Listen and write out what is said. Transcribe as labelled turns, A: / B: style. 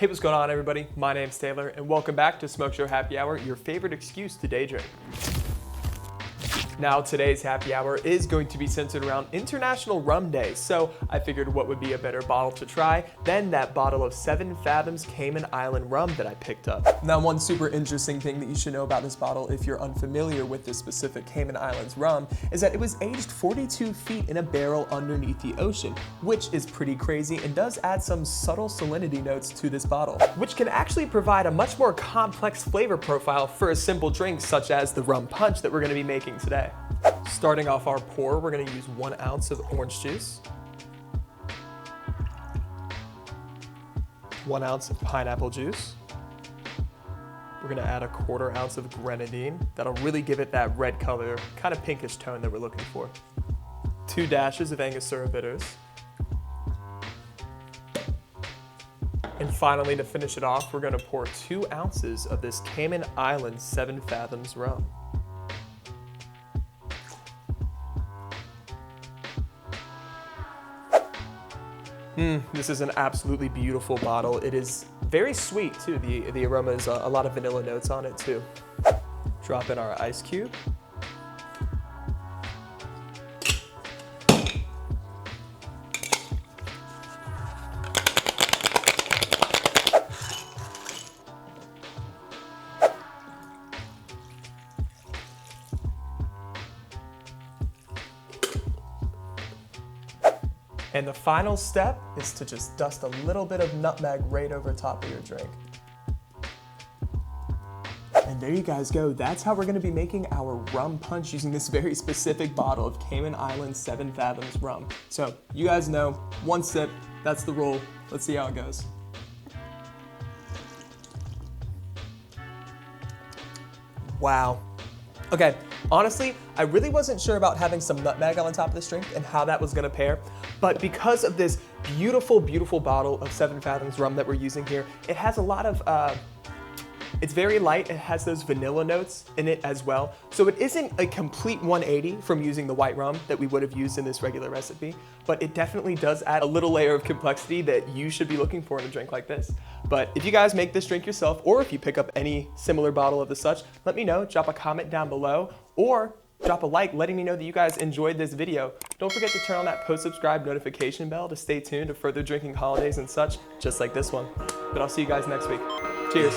A: Hey, what's going on, everybody? My name's Taylor, and welcome back to Smokeshow Happy Hour, your favorite excuse to day drink. Now, today's happy hour is going to be centered around International Rum Day, so I figured what would be a better bottle to try than that bottle of 7 Fathoms Cayman Island rum that I picked up. Now, one super interesting thing that you should know about this bottle, if you're unfamiliar with this specific Cayman Islands rum, is that it was aged 42 feet in a barrel underneath the ocean, which is pretty crazy and does add some subtle salinity notes to this bottle, which can actually provide a much more complex flavor profile for a simple drink such as the rum punch that we're going to be making today. Starting off our pour, we're going to use 1 ounce of orange juice, 1 ounce of pineapple juice. We're going to add a 1/4 ounce of Grenadine. That'll really give it that red color, kind of pinkish tone that we're looking for. 2 dashes of Angostura Bitters. And finally, to finish it off, we're going to pour 2 ounces of this Cayman Islands 7 Fathoms rum. This is an absolutely beautiful bottle. It is very sweet too. The aroma is a lot of vanilla notes on it too. Drop in our ice cube. And the final step is to just dust a little bit of nutmeg right over top of your drink. And there you guys go. That's how we're gonna be making our rum punch using this very specific bottle of Cayman Islands 7 Fathoms rum. So you guys know, 1 sip, that's the rule. Let's see how it goes. Wow. Okay, honestly, I really wasn't sure about having some nutmeg on the top of this drink and how that was gonna pair, but because of this beautiful, beautiful bottle of 7 Fathoms rum that we're using here, it has a lot of, it's very light, it has those vanilla notes in it as well, so it isn't a complete 180 from using the white rum that we would have used in this regular recipe, but it definitely does add a little layer of complexity that you should be looking for in a drink like this. But if you guys make this drink yourself, or if you pick up any similar bottle of the such, let me know, drop a comment down below, or drop a like letting me know that you guys enjoyed this video. Don't forget to turn on that post-subscribe notification bell to stay tuned to further drinking holidays and such, just like this one. But I'll see you guys next week. Cheers.